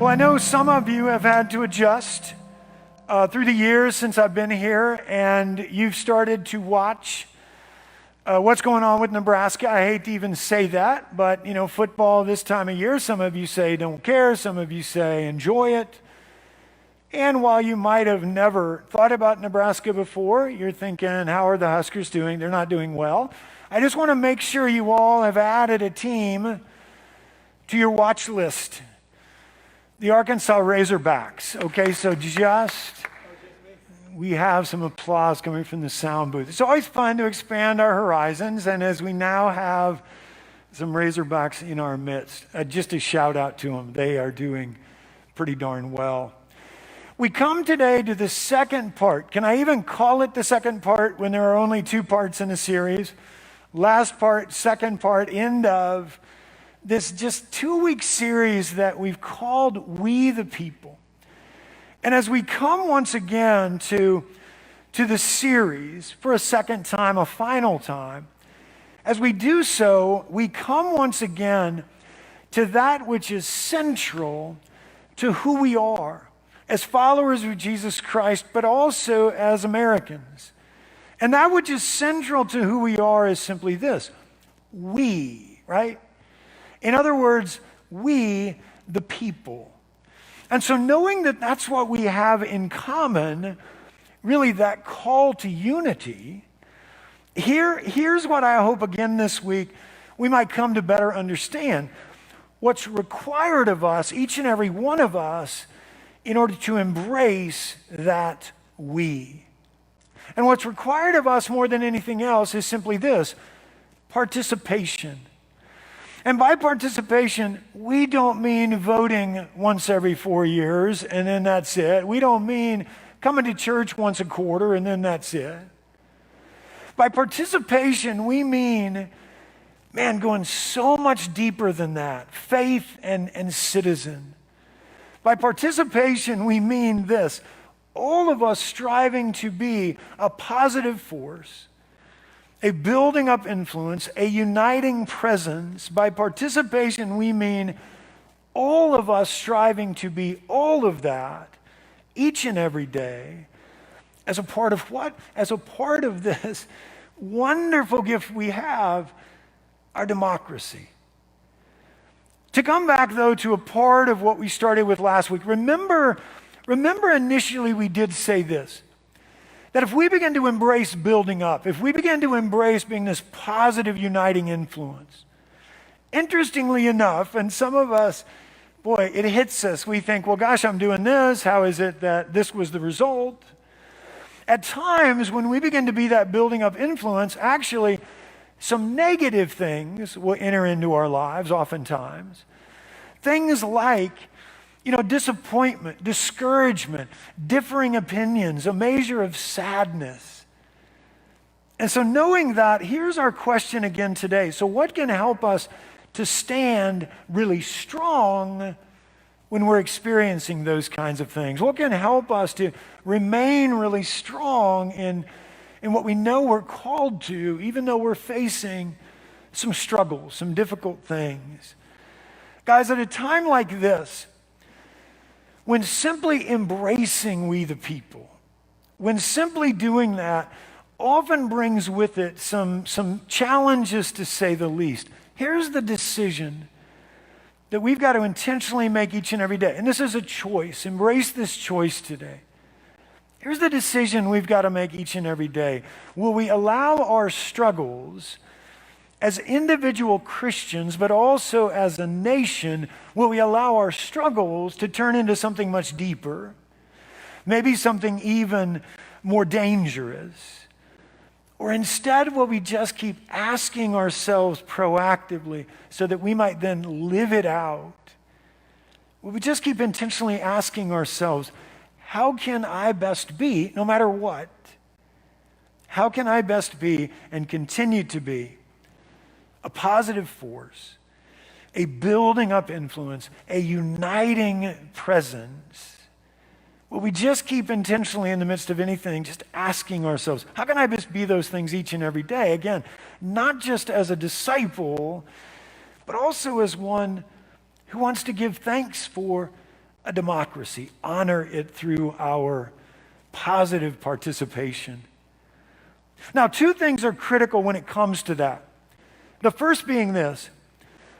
I know some of you have had to adjust through the years since I've been here, and you've started to watch what's going on with Nebraska. I hate to even say that, but football this time of year, some of you say don't care, some of you say enjoy it. And while you might have never thought about Nebraska before, you're thinking, how are the Huskers doing? They're not doing well. I just want to make sure you all have added a team to your watch list. The Arkansas Razorbacks. Okay, so we have some applause coming from the sound booth. It's always fun to expand our horizons, and as we now have some Razorbacks in our midst, just a shout out to them. They are doing pretty darn well. We come today to the second part. Can I even call it the second part when there are only two parts in a series? Last part, second part, end of this just 2-week series that we've called We the People. And as we come once again to the series for a second time, a final time, as we do so, we come once again to that which is central to who we are as followers of Jesus Christ, but also as Americans. And that which is central to who we are is simply this: we, right? In other words, we, the people. And so knowing that that's what we have in common, really that call to unity, here's what I hope again this week we might come to better understand. What's required of us, each and every one of us, in order to embrace that we. And what's required of us more than anything else is simply this: participation. And by participation, we don't mean voting once every 4 years and then that's it. We don't mean coming to church once a quarter and then that's it. By participation, we mean, going so much deeper than that: faith and citizen. By participation, we mean this: all of us striving to be a positive force, a building up influence, a uniting presence. By participation, we mean all of us striving to be all of that each and every day as a part of what? As a part of this wonderful gift we have, our democracy. To come back, though, to a part of what we started with last week, remember initially we did say this: that if we begin to embrace building up, if we begin to embrace being this positive uniting influence, interestingly enough, and some of us, it hits us. We think, well, gosh, I'm doing this. How is it that this was the result? At times, when we begin to be that building up influence, actually, some negative things will enter into our lives oftentimes. Things like, disappointment, discouragement, differing opinions, a measure of sadness. And so knowing that, here's our question again today. So what can help us to stand really strong when we're experiencing those kinds of things? What can help us to remain really strong in what we know we're called to, even though we're facing some struggles, some difficult things? Guys, at a time like this, when simply embracing we the people, when simply doing that often brings with it some challenges, to say the least, here's the decision that we've got to intentionally make each and every day. And this is a choice. Embrace this choice today. Here's the decision we've got to make each and every day. Will we allow our struggles as individual Christians, but also as a nation, will we allow our struggles to turn into something much deeper, maybe something even more dangerous? Or instead, will we just keep asking ourselves proactively so that we might then live it out? Will we just keep intentionally asking ourselves, how can I best be, no matter what, how can I best be and continue to be a positive force, a building up influence, a uniting presence? Will we just keep intentionally in the midst of anything, just asking ourselves, how can I best be those things each and every day? Again, not just as a disciple, but also as one who wants to give thanks for a democracy. Honor it through our positive participation. Now, two things are critical when it comes to that. The first being this.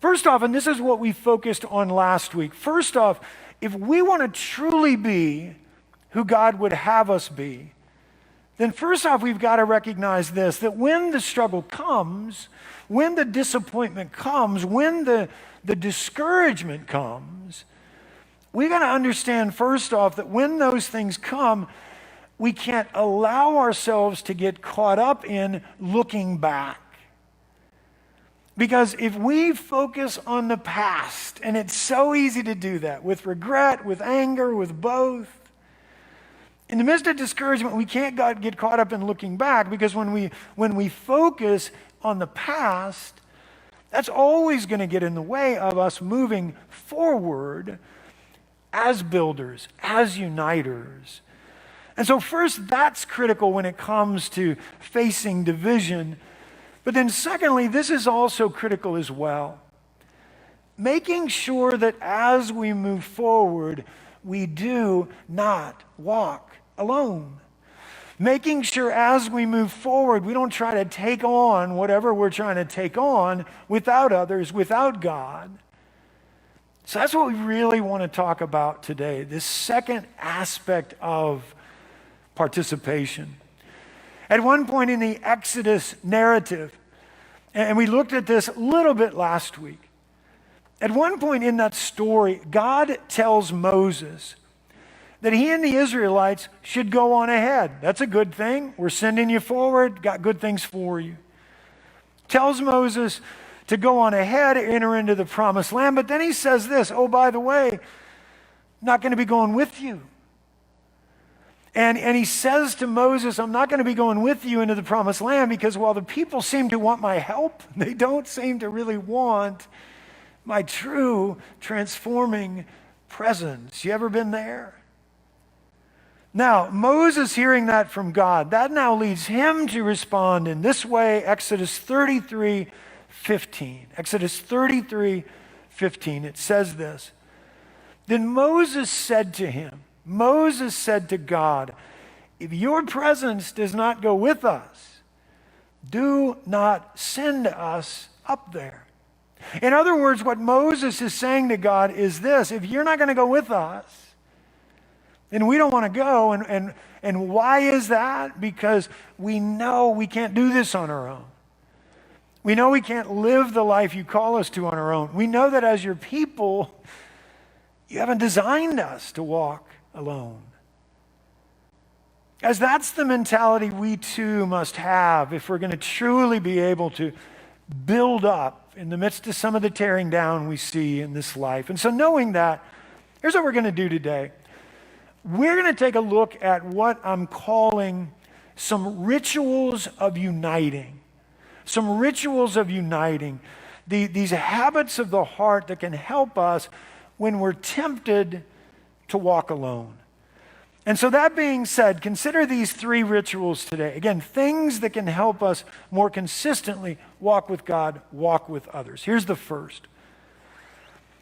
First off, and this is what we focused on last week. First off, if we want to truly be who God would have us be, then first off, we've got to recognize this, that when the struggle comes, when the disappointment comes, when the discouragement comes, we got to understand first off that when those things come, we can't allow ourselves to get caught up in looking back. Because if we focus on the past, and it's so easy to do that with regret, with anger, with both, in the midst of discouragement, we can't get caught up in looking back, because when we focus on the past, that's always going to get in the way of us moving forward as builders, as uniters. And so first, that's critical when it comes to facing division. But then secondly, this is also critical as well. Making sure that as we move forward, we do not walk alone. Making sure as we move forward, we don't try to take on whatever we're trying to take on without others, without God. So that's what we really want to talk about today, this second aspect of participation. At one point in the Exodus narrative, and we looked at this a little bit last week, at one point in that story, God tells Moses that he and the Israelites should go on ahead. That's a good thing. We're sending you forward, got good things for you. Tells Moses to go on ahead, enter into the promised land, but then he says this, oh, by the way, not going to be going with you. And he says to Moses, I'm not going to be going with you into the promised land because while the people seem to want my help, they don't seem to really want my true transforming presence. You ever been there? Now, Moses hearing that from God, that now leads him to respond in this way, Exodus 33:15. Exodus 33:15, it says this, then Moses said to God, if your presence does not go with us, do not send us up there. In other words, what Moses is saying to God is this, if you're not going to go with us, then we don't want to go. And why is that? Because we know we can't do this on our own. We know we can't live the life you call us to on our own. We know that as your people, you haven't designed us to walk alone. As that's the mentality we too must have if we're going to truly be able to build up in the midst of some of the tearing down we see in this life. And so knowing that, here's what we're going to do today. We're going to take a look at what I'm calling some rituals of uniting. Some rituals of uniting. These habits of the heart that can help us when we're tempted to walk alone. And so that being said, consider these three rituals today. Again, things that can help us more consistently walk with God, walk with others. Here's the first.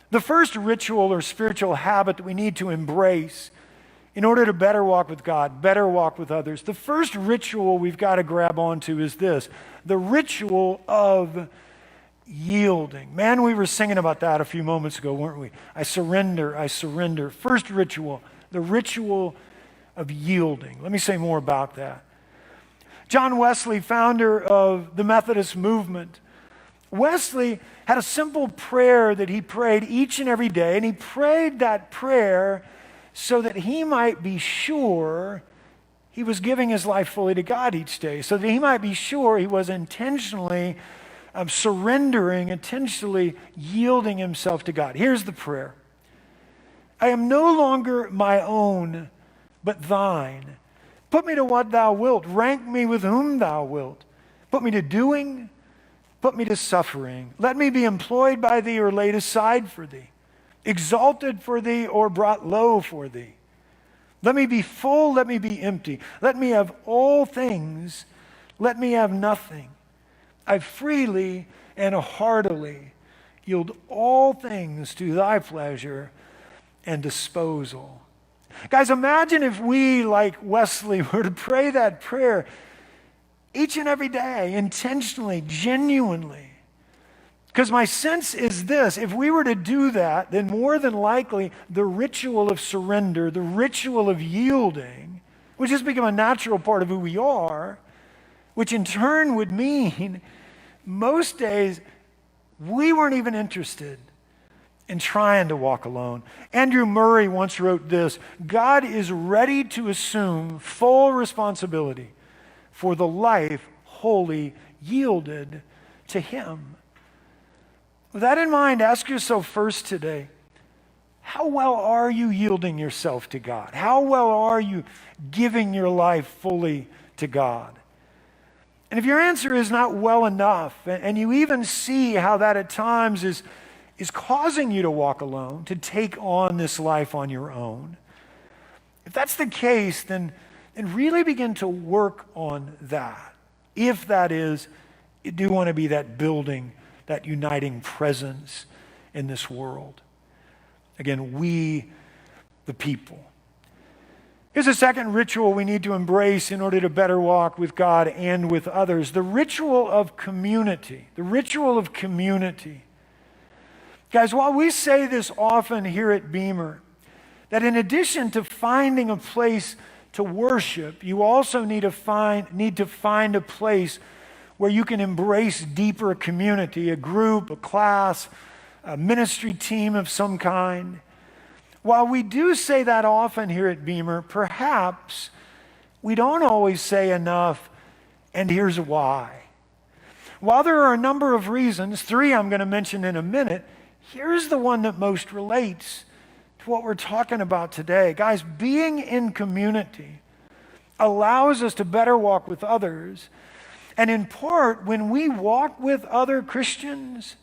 The first ritual or spiritual habit that we need to embrace in order to better walk with God, better walk with others, the first ritual we've got to grab onto is this, the ritual of yielding. Man, we were singing about that a few moments ago, weren't we? I surrender, I surrender. First ritual, the ritual of yielding. Let me say more about that. John Wesley, founder of the Methodist movement, Wesley had a simple prayer that he prayed each and every day, and he prayed that prayer so that he might be sure he was giving his life fully to God each day, so that he might be sure he was intentionally surrendering, intentionally yielding himself to God. Here's the prayer. I am no longer my own, but thine. Put me to what thou wilt. Rank me with whom thou wilt. Put me to doing, put me to suffering. Let me be employed by thee or laid aside for thee, exalted for thee or brought low for thee. Let me be full, let me be empty. Let me have all things, let me have nothing. I freely and heartily yield all things to thy pleasure and disposal. Guys, imagine if we, like Wesley, were to pray that prayer each and every day, intentionally, genuinely. Because my sense is this: if we were to do that, then more than likely the ritual of surrender, the ritual of yielding, would just become a natural part of who we are, which in turn would mean most days we weren't even interested in trying to walk alone. Andrew Murray once wrote this: God is ready to assume full responsibility for the life wholly yielded to Him. With that in mind, ask yourself first today, how well are you yielding yourself to God? How well are you giving your life fully to God? And if your answer is not well enough, and you even see how that at times is causing you to walk alone, to take on this life on your own, if that's the case, then really begin to work on that. If that is, you do want to be that building, that uniting presence in this world. Again, we, the people. Here's a second ritual we need to embrace in order to better walk with God and with others: the ritual of community. The ritual of community. Guys, while we say this often here at Beamer, that in addition to finding a place to worship, you also need to find a place where you can embrace deeper community, a group, a class, a ministry team of some kind. While we do say that often here at Beamer, perhaps we don't always say enough, and here's why. While there are a number of reasons, 3 I'm going to mention in a minute, here's the one that most relates to what we're talking about today. Guys, being in community allows us to better walk with others. And in part, when we walk with other Christians,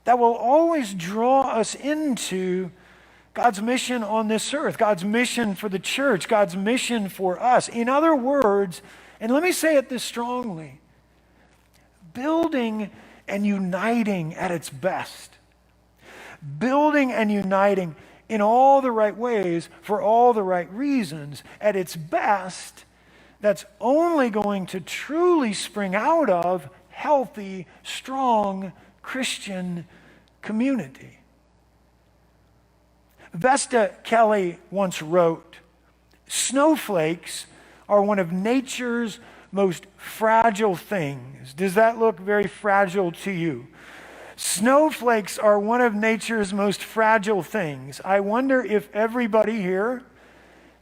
that will always draw us into God's mission on this earth, God's mission for the church, God's mission for us. In other words, and let me say it this strongly, building and uniting at its best. Building and uniting in all the right ways, for all the right reasons, at its best, that's only going to truly spring out of healthy, strong Christian community. Vesta Kelly once wrote, "Snowflakes are one of nature's most fragile things." Does that look very fragile to you? Snowflakes are one of nature's most fragile things. I wonder if everybody here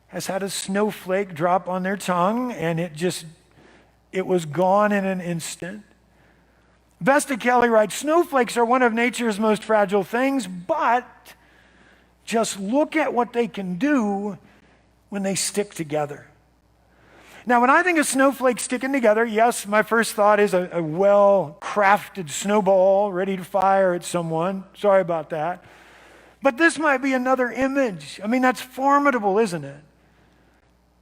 has had a snowflake drop on their tongue and it was gone in an instant. Vesta Kelly writes, "Snowflakes are one of nature's most fragile things, but just look at what they can do when they stick together." Now, when I think of snowflakes sticking together, yes, my first thought is a well-crafted snowball ready to fire at someone. Sorry about that. But this might be another image. I mean, that's formidable, isn't it?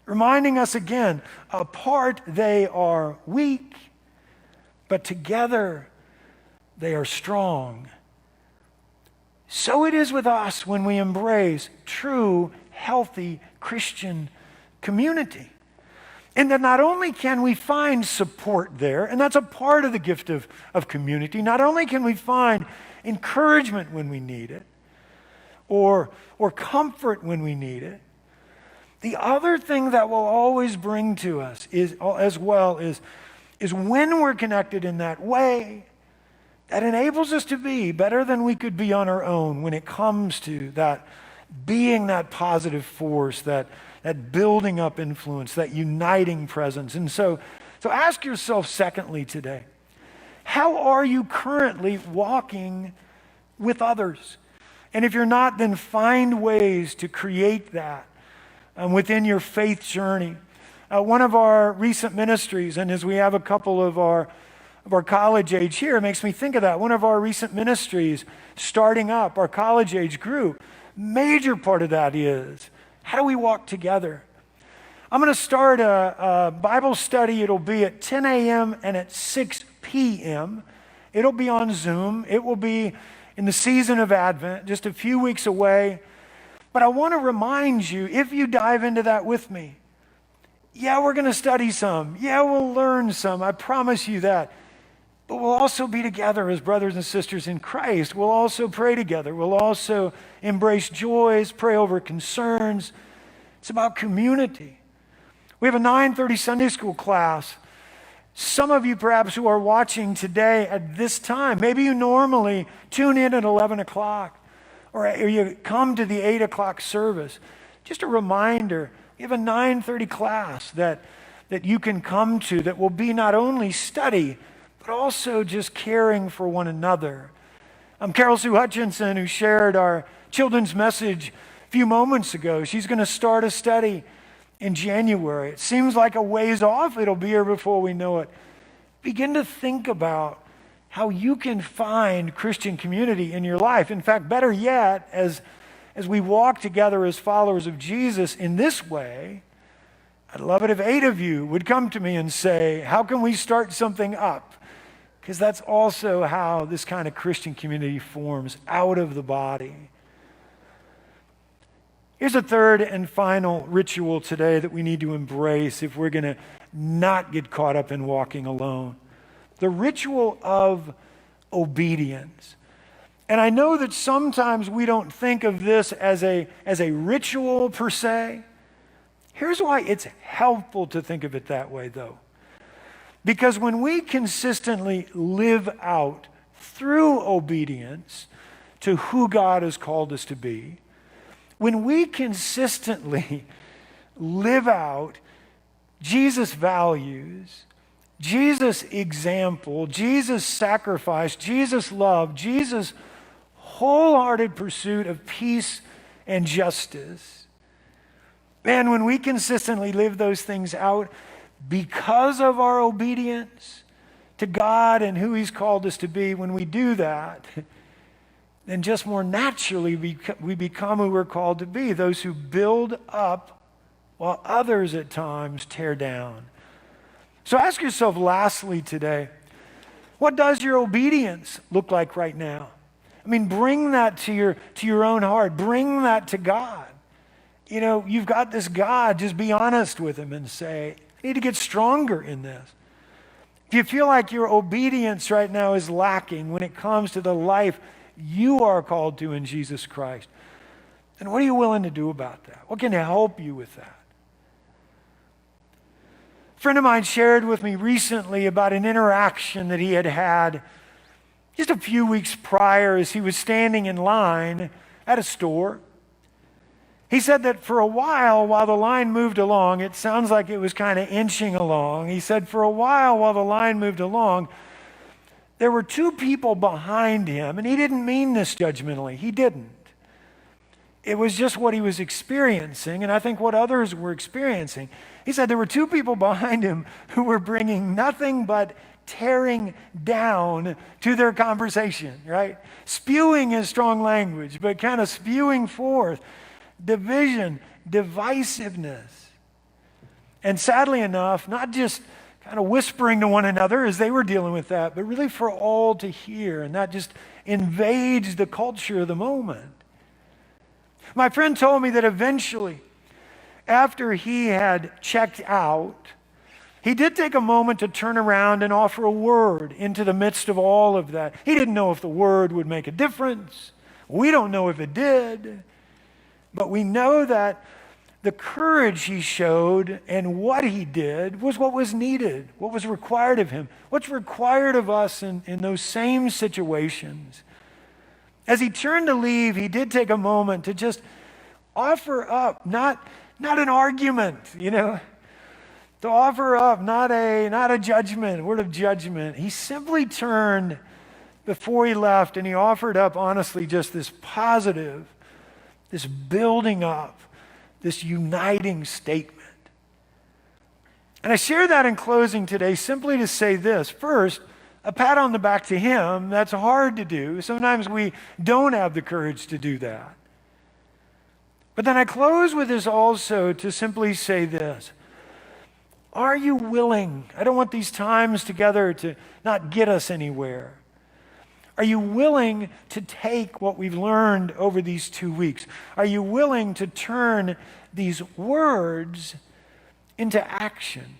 Reminding us again, apart they are weak, but together they are strong. So it is with us when we embrace true, healthy Christian community. And that not only can we find support there, and that's a part of the gift of community, not only can we find encouragement when we need it, or comfort when we need it, the other thing that will always bring to us is when we're connected in that way, that enables us to be better than we could be on our own when it comes to that being that positive force, that building up influence, that uniting presence. And so ask yourself secondly today, how are you currently walking with others? And if you're not, then find ways to create that within your faith journey. One of our recent ministries, and as we have a couple of our college age here, it makes me think of that. One of our recent ministries starting up, our college age group, major part of that is, how do we walk together? I'm going to start a Bible study. It'll be at 10 a.m. and at 6 p.m. It'll be on Zoom. It will be in the season of Advent, just a few weeks away. But I want to remind you, if you dive into that with me, yeah, we're going to study some. Yeah, we'll learn some. I promise you that. But we'll also be together as brothers and sisters in Christ. We'll also pray together. We'll also embrace joys, pray over concerns. It's about community. We have a 9:30 Sunday school class. Some of you perhaps who are watching today at this time, maybe you normally tune in at 11 o'clock or you come to the 8 o'clock service. Just a reminder, we have a 9:30 class that you can come to that will be not only study, but also just caring for one another. Carol Sue Hutchinson, who shared our children's message a few moments ago, she's going to start a study in January. It seems like a ways off. It'll be here before we know it. Begin to think about how you can find Christian community in your life. In fact, better yet, as we walk together as followers of Jesus in this way, I'd love it if 8 of you would come to me and say, how can we start something up? Because that's also how this kind of Christian community forms out of the body. Here's a third and final ritual today that we need to embrace if we're going to not get caught up in walking alone. The ritual of obedience. And I know that sometimes we don't think of this as a ritual per se. Here's why it's helpful to think of it that way, though. Because when we consistently live out through obedience to who God has called us to be, when we consistently live out Jesus' values, Jesus' example, Jesus' sacrifice, Jesus' love, Jesus' wholehearted pursuit of peace and justice, man, when we consistently live those things out because of our obedience to God and who He's called us to be, when we do that, then just more naturally we become who we're called to be, those who build up while others at times tear down. So ask yourself lastly today, what does your obedience look like right now? I mean, bring that to your own heart. Bring that to God. You know, you've got this God, just be honest with Him and say, I need to get stronger in this. If you feel like your obedience right now is lacking when it comes to the life you are called to in Jesus Christ, then what are you willing to do about that? What can help you with that? A friend of mine shared with me recently about an interaction that he had had just a few weeks prior as he was standing in line at a store. He said that for a while the line moved along, it sounds like it was kind of inching along. He said for a while the line moved along, there were 2 people behind him, and he didn't mean this judgmentally. He didn't. It was just what he was experiencing, and I think what others were experiencing. He said there were 2 people behind him who were bringing nothing but tearing down to their conversation, right? Spewing is strong language, but kind of spewing forth division, divisiveness. And sadly enough, not just kind of whispering to one another as they were dealing with that, but really for all to hear, and that just invades the culture of the moment. My friend told me that eventually, after he had checked out, he did take a moment to turn around and offer a word into the midst of all of that. He didn't know if the word would make a difference. We don't know if it did. But we know that the courage he showed and what he did was what was needed, what was required of him, what's required of us in those same situations. As he turned to leave, he did take a moment to just offer up, not an argument, to offer up, not a judgment, word of judgment. He simply turned before he left and he offered up, honestly, just this positive, this building up, this uniting statement. And I share that in closing today simply to say this. First, a pat on the back to him. That's hard to do. Sometimes we don't have the courage to do that. But then I close with this also to simply say this. Are you willing? I don't want these times together to not get us anywhere. Are you willing to take what we've learned over these 2 weeks? Are you willing to turn these words into action?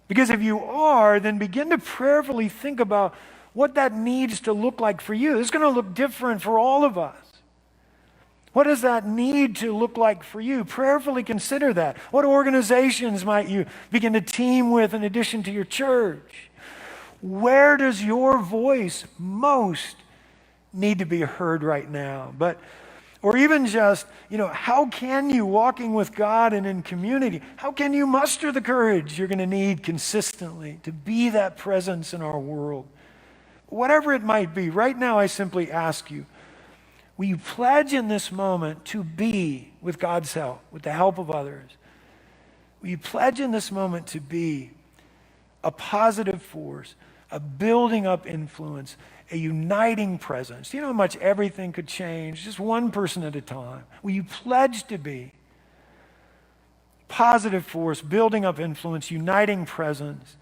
Because if you are, then begin to prayerfully think about what that needs to look like for you. It's going to look different for all of us. What does that need to look like for you? Prayerfully consider that. What organizations might you begin to team with in addition to your church? Where does your voice most need to be heard right now? Or even just, how can you, walking with God and in community, how can you muster the courage you're going to need consistently to be that presence in our world? Whatever it might be, right now I simply ask you, will you pledge in this moment to be, with God's help, with the help of others, will you pledge in this moment to be a positive force, a building up influence, a uniting presence? Do you know how much everything could change, just one person at a time? Will you pledge to be positive force, building up influence, uniting presence,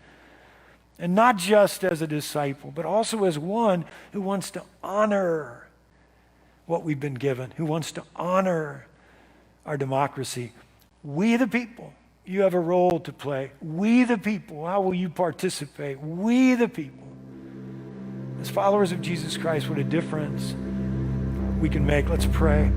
and not just as a disciple, but also as one who wants to honor what we've been given, who wants to honor our democracy? We the people, you have a role to play. We the people, how will you participate? We the people, as followers of Jesus Christ, what a difference we can make. Let's pray.